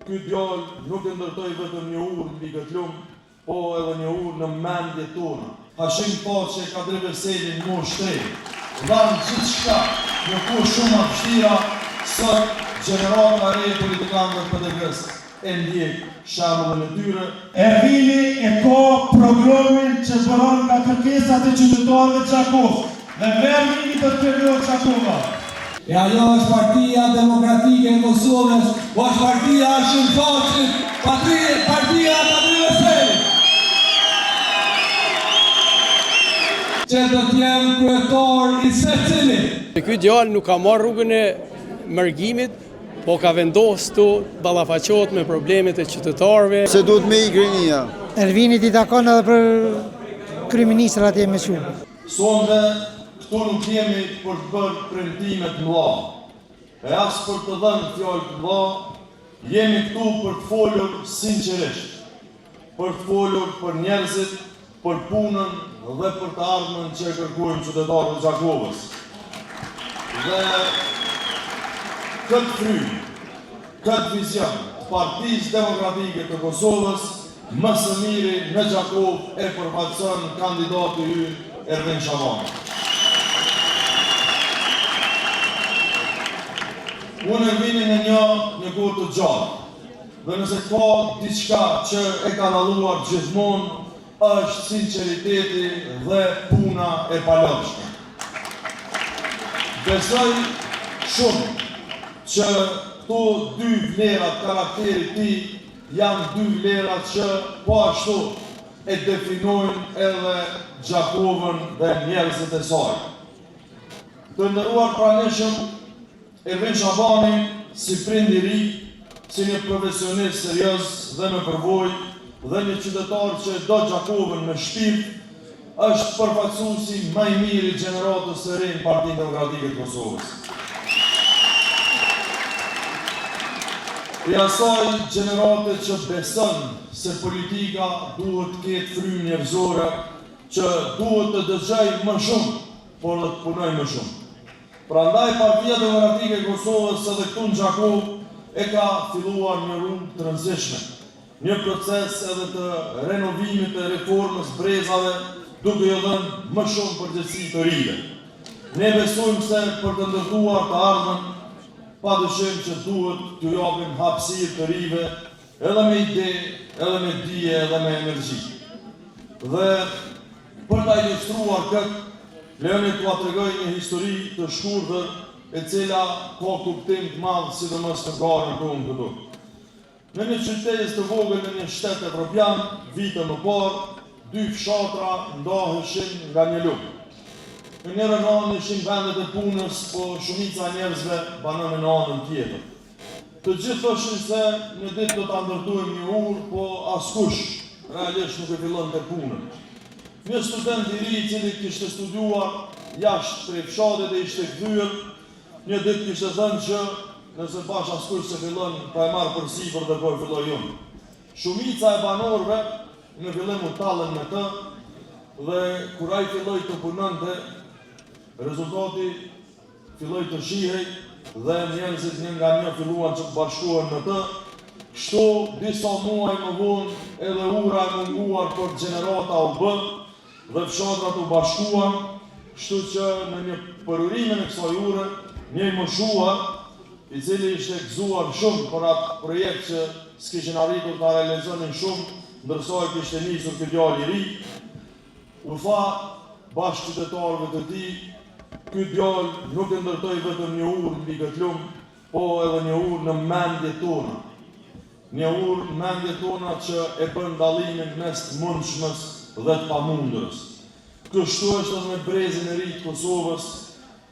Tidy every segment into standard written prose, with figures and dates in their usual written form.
ky djalë nuk e ndërtoi vetëm një urë mbi këtë lumë, po edhe një urë në mendjet tona. Hashim Paçi ka drejtë Veselin moshë 3. Dhanë gjithçka në kohë shumë të vështira, sot gjenerata e re e politikanëve të PD-s e ndjek shembullin e tyre. Ervini e ka programin që bëron nga kërkesat e qytetarëve të Gjakovës dhe merr një të periudhë Gjakova. E ajo është Partia Demokratike e Kosovës, o është partia Hashim Paçit, partia Patri Veselit. Që do t'jem kryetar i secili. Ky djalë nuk ka marrë rrugën e mërgimit, po ka vendosur të ballafaqohet me problemet e qytetarëve. Se duhet me i Grinia. Ervinit i takon edhe për kryeministrat e mësuar. Sonde këtu nuk jemi për të bërë premtime të mëdha, e as për të dhënë fjalë të mëdha, jemi këtu për të folur sinqerisht, për të folur për njerëzit, për punën dhe për të ardhmen që kërkojnë qytetarët e Gjakovës. Dhe këtë frymë, këtë vizion të Partisë Demokratike të Kosovës, më së miri në Gjakovë e përfaqëson kandidati ynë Ervin Shabani. Unë Ervinin e një kohë të gjatë, dhe nëse ka diçka që e ka dalluar gjithmonë, është sinqeriteti dhe puna e palotshme. Besoj shumë që këto dy vlerat karakterit ti janë dy vlerat që po ashtu e definojnë edhe Gjakovën dhe njerëzit e saj. Të nderuar pranishëm, Ervin Shabani si prind i ri, si një profesionist serioz dhe me përvojë, dhe një qytetar që do Gjakovën me shpirt, është përfaqësuesi më i mirë i gjeneratës së re në Partinë Demokratike të Kosovës. I asaj gjenerate që beson se politika duhet të ketë frymë njerëzore, që duhet të dëgjoj më shumë, por dhe të punoj më shumë. Prandaj Partia Demokratike e Kosovës edhe këtu në Gjakovë e ka filluar një rrugë të rëndësishme, një proces edhe të renovimit të reformës brezave, duke jo dhënë më shumë përgjegjësi të rive. Ne besojmë se për të ndërtuar të ardhmen, padyshim që duhet t'ju japim hapësirë të rive, edhe me ide, edhe me dije, edhe me energji. Dhe për ta ilustruar këtë, lejoni t'ua tregoj një histori të shkurtër, e cila ka kuptim të madh sidomos në garën tonë këtu. Në një qytet të vogël në një shtet evropian, vite më parë, dy fshatra ndaheshin nga një lumë. Në njërën anë ishin vendet e punës, po shumica njerëzve banon në anën tjetër. Të gjithë thoshin se një ditë do ta ndërtojmë një urë, po askush realisht nuk e fillon të punën. Një student i ri i cili kishte studiuar jashtë prej fshatit e ishte kthyer, një ditë kishte thënë që nëse bash askush se fillon, pa e marrë për sipër dhe po e filloj unë. Shumica e banorëve në fillim u tallën me të, dhe kur ai filloi të punonte, rezultati filloi të shihej dhe njerëzit një nga një filluan që të bashkohen me të. Kështu disa muaj më vonë edhe ura e munguar për gjenerata u bë dhe fshatrat u bashkuan, kështu që në një përurimin e kësaj ure, një i moshuar, i cili ishte gëzuar shumë për atë projekt që s'kishin arritur ta realizonin shumë, ndërsa e kishte nisur ky djalë i ri, u tha bashkë qytetarëve të tij, ky djalë nuk e ndërtoi vetëm një urë mbi këtë lumë, po edhe një urë në mendjet tona. Një urë në mendjet tona që e bën dallimin mes të mundshmës dhe të pamundurës. Kështu është edhe me brezin e ri të Kosovës,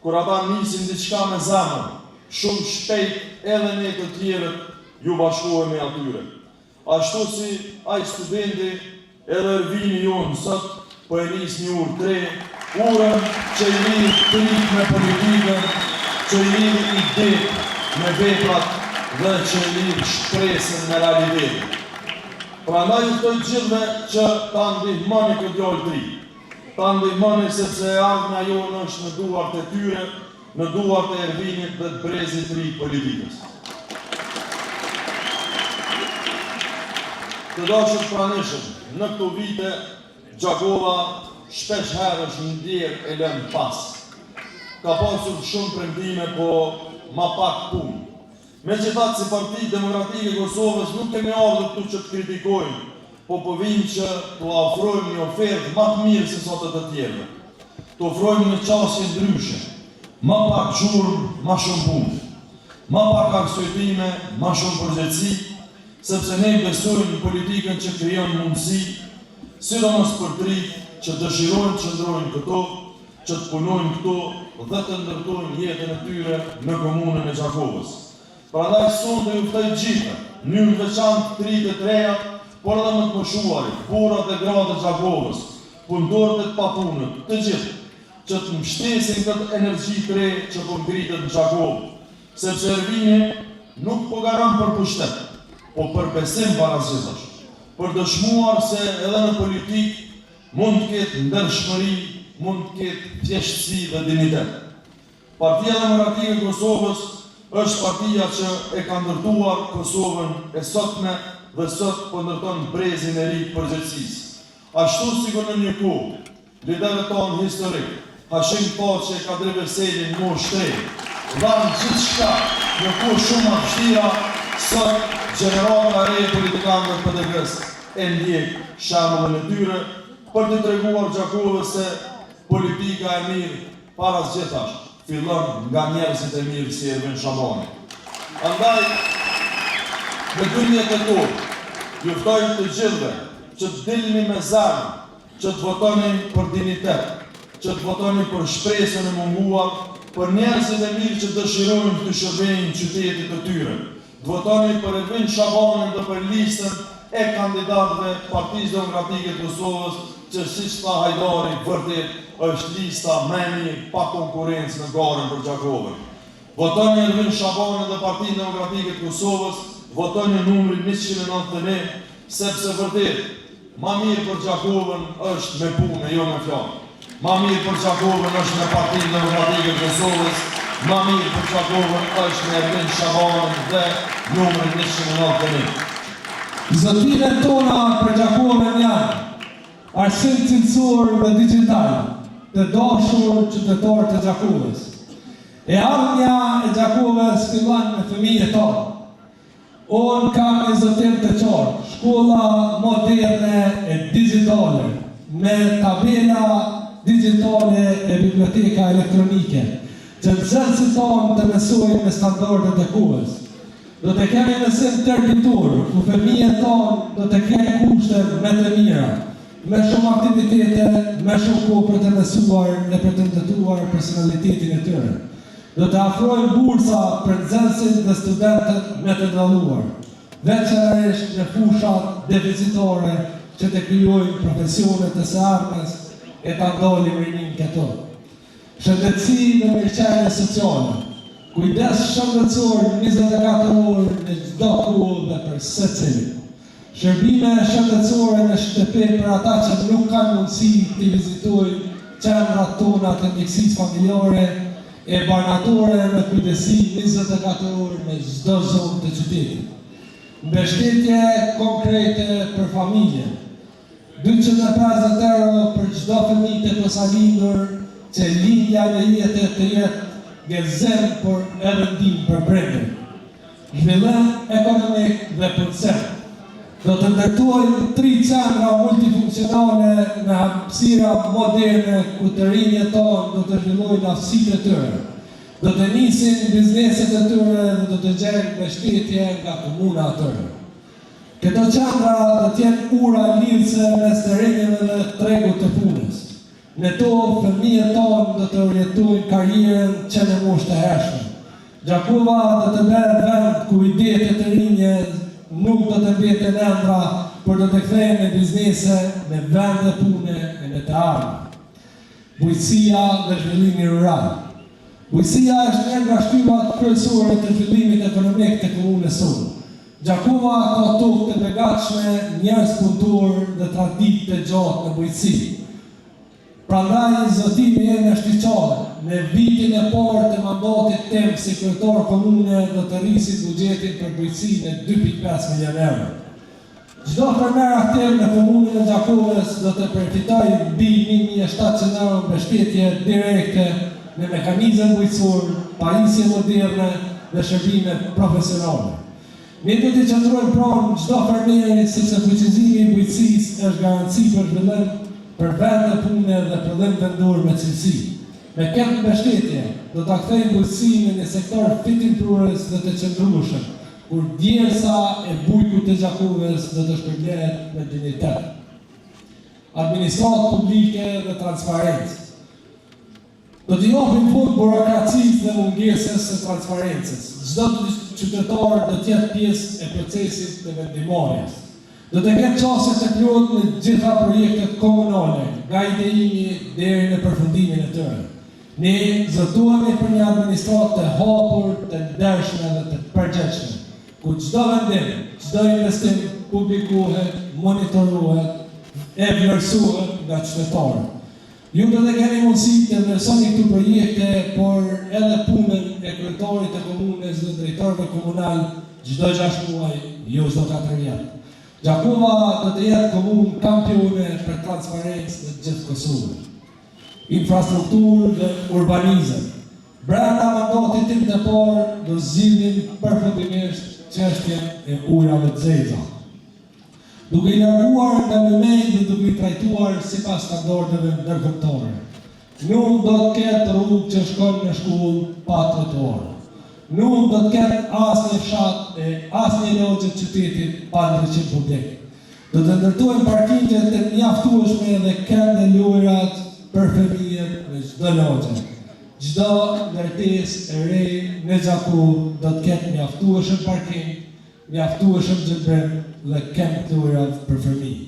kur ata nisin diçka me zemër, shumë shpejt edhe ne të tjerët ju bashkohemi atyre. Ashtu si ai studenti edhe Ervini jonë sot po e nis një urë 3, urën që i lidh trik me politikën, që i lidh ide me veprat dhe që i lidh shpresën me realitetin. Prandaj ju ftoj gjithëve që ta ndihmoni këtë djalë të ri. Ta ndihmoni sepse ardhmja jonë është në duart e tyre, në duart e Ervinit dhe të brezit të ri politikës. Të dashur pranishëm, në këto vite, Gjakova shpesh herë është ndjerë e lënë pas. Ka pasur shumë premtime, po ma pak punë. Megjithatë, si Partia Demokratike e Kosovës nuk kemi ardhur këtu që të kritikojmë, po vim që të ofrojmë një ofertë më të mirë se sa të tjerëve. Të ofrojmë një qasje ndryshe, më pak zhurmë, më shumë punë, më pak arsyetime, më shumë përgjegjësi, sepse ne besojmë në politikën që krijon mundësi, sidomos për trit që dëshirojnë të qëndrojnë këto, që të punojnë këto dhe të ndërtojnë jetën e tyre në komunën e Gjakovës. Prandaj sonte ju ftoj gjithë, në veçantë trit e treja, por edhe më të moshuarit, burrat e gratë të Gjakovës, punëtorët e papunët, të gjithë, që të mbështesin këtë energji të re që po ngritet në Gjakovë, sepse Ervini nuk po garon për pushtet, po për besim parasitash, për dëshmuar se edhe në politik mund të ketë ndershmëri, mund të ketë thjeshtësi dhe dinitet. Partia Demokratike e Kosovës është partia që e ka ndërtuar Kosovën e sotme dhe sot po ndërton brezin e ri të përgjegjësisë. Ashtu sikur në një kohë, liderët tonë historik, Hashim Thaçi, Kadri Veseli, Mosh Shtrej, dhanë gjithçka në kohë shumë të vështira, sot gjenerata e re e politikanëve të PDK-s e ndjek shembullin e tyre për të treguar Gjakovës se politika e mirë para zgjetash fillon nga njerëzit e mirë si Ervin Shabani. Andaj, në 2008, ju ftoj të gjithëve që të dilni me zemër, që të votoni për dinitet, që të votoni për shpresën e munguar, për njerëzit e mirë që dëshirojnë të shërbejnë qytetit të tyre. Të votoni për Ervin Shabanin dhe për listën e kandidatëve të Partisë Demokratike të Kosovës, që siç tha Hajdari, vërtet është lista më e mirë pa konkurrencë në garën për Gjakovën. Votoni Ervin Shabanin dhe Partinë Demokratike të Kosovës, votoni numrin 199, sepse vërtet ma mirë për Gjakovën është me punë, jo me fjalë. Ma mirë për Gjakovën është me Partinë Demokratike të Kosovës, ma mirë për Gjakovën është me Ervin Shabanin dhe numrin 199. Zotimet tona për Gjakovën janë arsim cilësor dhe digital, të dashur qytetarë të Gjakovës. E ardhmja e Gjakovës fillon me fëmijët tonë. Unë kam një zotim të qartë, shkolla moderne e digitale, me tabela digitale e biblioteka elektronike, që nxënësit tonë të mësojnë me standardet e kohës. Do të kemi mësim tërbitur, ku fëmijët tonë do të kenë kushte me të mira, me shumë aktivitete, me shumë kohë për të mësuar dhe për të ndërtuar personalitetin e tyre. Do të afrojnë bursa për nxënësit dhe studentët me të dalluar, veçanërisht në fushat deficitare që të krijojnë profesionet e së ardhmes e ta ndalim rinin këto. Shëndetësi dhe mirëqenie sociale, kujdes shëndetësor 24 orë në çdo kohë dhe për secilin. Shërbime shëndetësore në shtëpi për ata që nuk kanë mundësi të vizitojnë qendrat tona të mjekësisë familjare e banatore me kujdesi 24 orë në çdo zonë të qytetit. Mbështetje konkrete për familjen. 250 euro për çdo fëmijë të posalindur që lindja në jetë të jetë gëzim por e vendim për brendin. Zhvillim ekonomik dhe punësim. Do të ndërtojnë 3 qendra multifunksionale me hapësira moderne ku të rinjët tonë do të zhvillojnë aftësitë e tyre. Do të nisin bizneset e tyre dhe do të gjejnë mbështetje nga komuna e tyre. Këto qendra do të jenë ura lidhëse mes të rinjëve dhe tregut të punës. Në to, fëmijët tonë do të orientojnë karrierën që në moshë të hershme. Gjakova do të bëhet vend ku idetë të rinje nuk do të mbeten ëndra, por do të kthehen në biznese, në vende pune e në të ardhmen. Bujqësia dhe zhvillimi rural. Bujqësia është një nga shtyllat kryesore të zhvillimit ekonomik të komunës tonë. Gjakova ka tokë të begatshme, njerëz punëtor dhe traditë të gjatë në bujqësi. Prandaj zotimi jemi është i qartë, në vitin e parë të mandatit tim si kryetar komune do të rrisim buxhetin për bujqësi në 2.5 milion euro. Çdo fermer aktiv në komunën e Gjakovës do të përfitojë mbi 1.700 euro mbështetje direkte në mekanizëm bujqësor, pajisje moderne dhe shërbime profesionale. Ne do të qëndrojmë pranë çdo fermeri sepse fuqizimi i bujqësisë është garanci për zhvillim, për vend të pune dhe prodhim vendor me cilësi. Me këtë mbështetje do ta kthejmë bujqësimin në sektor fitimtrues dhe të qëndrueshëm, kur djersa e bujku të Gjakovës do të shpërblehet me dignitet. Administratë publike dhe transparencë. Do t'i japim fund burokracisë dhe mungesës së transparencës. Çdo qytetar do të jetë pjesë e procesit të vendimarrjes. Do të ketë çështje të plotë në gjitha projektet komunale, nga ideimi deri në përfundimin e tyre. Ne zotëhemi për një administratë të hapur, të ndershme dhe të përgjegjshme, ku çdo vendim, çdo investim publikohet, monitorohet e vlerësohet nga qytetarët. Ju do të keni mundësi të vlerësoni këto projekte, por edhe punën e kryetarit të komunës dhe drejtorëve komunal çdo 6 muaj, jo çdo 4 vjet. Gjakova do të jetë komunë kampione për transparencë në gjithë Kosovën. Infrastrukturë dhe urbanizëm. Brenda mandatit tim të parë do zgjidhim përfundimisht çështjen e ujrave të zeza, duke i larguar nga mëmej dhe duke i trajtuar sipas standardeve ndërkombëtare. Nuk do të ketë rrugë që shkon në shkollë pa trotuar. Nuk do të ketë asnjë fshat e asnjë lagje të qytetit pa ndriçim publik. Do të ndërtojmë parkinget të mjaftueshme dhe këmbë lojrat për fëmijët në çdo lagje. Çdo ndërtesë e re në Gjakovë do të ketë mjaftueshëm parking, mjaftueshëm xheprim dhe këmbë lojrat për fëmijë.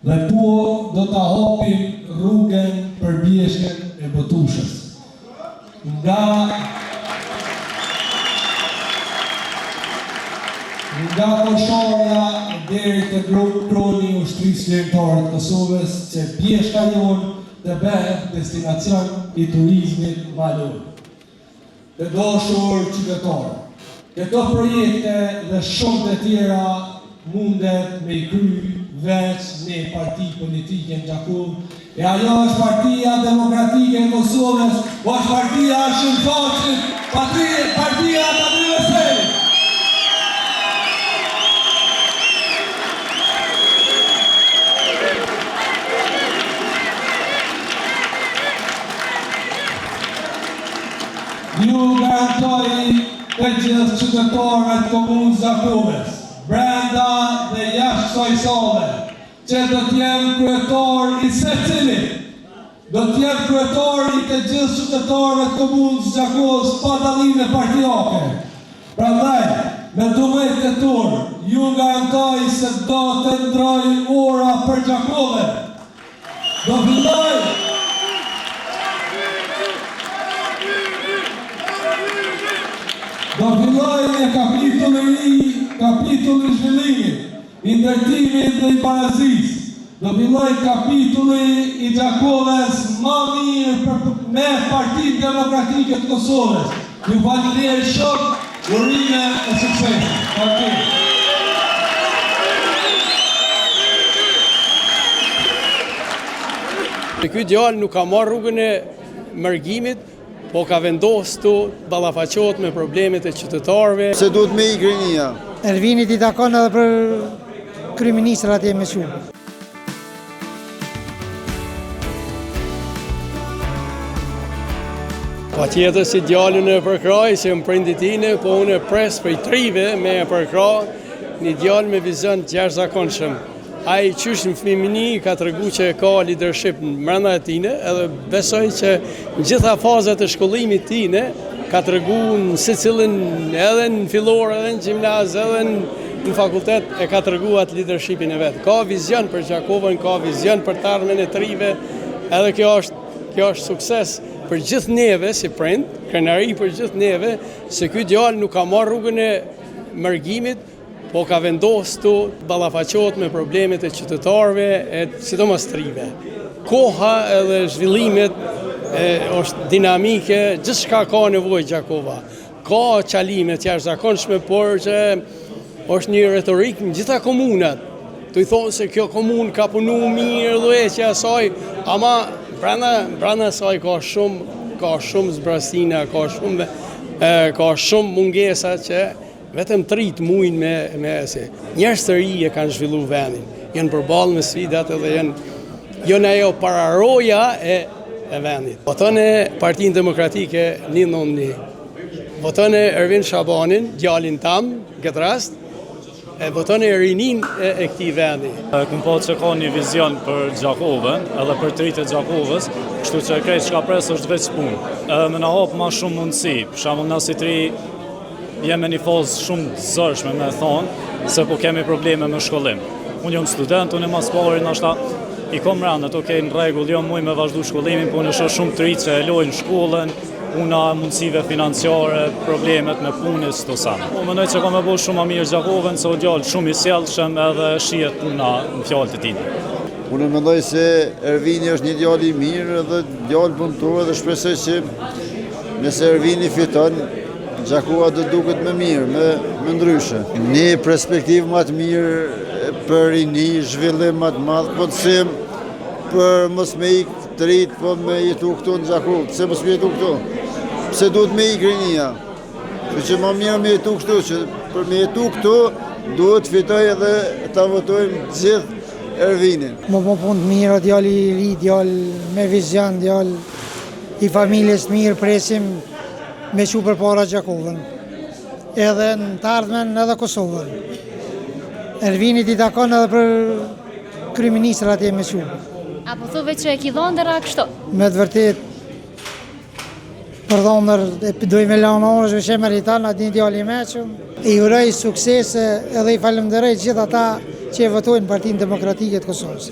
Dhe po do ta hapim rrugën për bjeshken e botushës. Nga Kosharja deri te troni i ushtrisë ligjtare të Kosovës, që bjeshka jonë të bëhet destinacion i turizmit malor. Të dashur qytetarë, këto projekte dhe shumë të tjera mundet me i kry veç në parti politike në Gjakovë, e ajo është Partia Demokratike e Kosovës, është partia Shënfaqit, partia Patria Seli. Ju garantoj të gjithë qytetarëve të komunës Gjakovës, brenda dhe jashtë kësaj sale, që do t'jem kryetar i secilit, do t'jem kryetar i të gjithë qytetarëve të komunës Gjakovës pa dallime partijake. Prandaj, me duhet të tur, ju garantoj se do të ndroj ora për Gjakovën. Do filloj një kapitulli i zhvillimit, i ndërtimit dhe i barazisë. Do filloj kapitulli i Gjakovës më mirë me Partinë Demokratike të Kosovës. Ju falenderoj shumë, urime e suksesit. Ky djalë nuk ka marrë rrugën e mërgimit, po ka vendosur të ballafaqohet me problemet e qytetarëve. Se duhet me i Grinia. Elvinit i takon edhe për kryeministrat atje me shumë. Pa tjetër si djalën e përkraj, që më prindit tine, po unë e pres për i trive me e përkraj, një djalë me vizion të jashtëzakonshëm. Ai qysh në fëmijëni ka tregu që ka leadership në brenda e tine, edhe besoj që në gjitha fazat e shkollimit tine ka tregu në secilin, edhe në fillor, edhe në gjimnaz, edhe në fakultet, e ka tregu atë leadershipin e vet. Ka vizion për Gjakovën, ka vizion për të ardhmen e trive, edhe kjo është sukses për gjithë neve si prind, krenari për gjithë neve, se ky djalë nuk ka marrë rrugën e mërgimit, po ka vendosur të ballafaqohet me problemet e qytetarëve, sidomos trive. Koha edhe zhvillimet është dinamike, gjithçka ka nevojë Gjakova. Ka çalime të jashtëzakonshme, por që është një retorik në gjitha komunat. Të i thonë se kjo komunë ka punu mirë dhe që asaj, ama brenda asaj ka shumë zbrastina, ka shumë mungesa që vetëm 3 muajin me se. Njerëz të ri e kanë zhvillu vendin, janë përballë me sfidat edhe janë ajo pararoja e vendit. Votone Partinë Demokratike 191. Votone Ervin Shabanin, djalin tam, këtë rast, e votone rinin e këtij vendi. Kum po që ka një vizion për Gjakovën, edhe për të rritë e Gjakovës, kështu që krejt çka pres është veç punë. Me na hap ma shumë mundësi, për shembull na si tri jemi në një fazë shumë zërshme me thonë, se po kemi probleme me shkollim. Unë jam student, unë mas pari nashta i kom rëndet, okej, në rregull, jo muj me vazhdu shkollimin, po në shoh shumë të ri që e lojnë shkollën, puna mundësive financiare, problemet me punës të sa. Unë mendoj që ka me bo shumë më mirë Gjakovën, se o djallë shumë i sjellshëm edhe shihet puna në fjalët e tij. Unë mendoj se Ervini është një djalë i mirë dhe djalë punëtor dhe shpresoj që nëse Ervini fiton, Gjakova do duket më mirë, më ndryshe. Një perspektivë më të mirë për rini, zhvillim më të madh, po të them për mos me ikë të rit, po me jetu këtu në Gjakovë, pse mos me jetu këtu? Pse duhet me ikë rinia? Kështu që më mirë me jetu këtu, që për me jetu këtu duhet fitoj edhe ta votojmë gjithë Ervinin. Më po punë të mirë, djali i ri, djali me vizion, djali i familjes të mirë, presim me që për para Gjakovën, edhe në të ardhmen edhe Kosovën. Ervinit i takon edhe për kryeministrat atje me që. Apo thove që e ki dhëndëra kështu? Me të vërtet, për dhëndër, dojë me lanë orësh, që meritan, atë një djali i meqëm. I uroj suksese edhe i falemderoj gjithë ata që e votojnë Partinë Demokratike të Kosovës.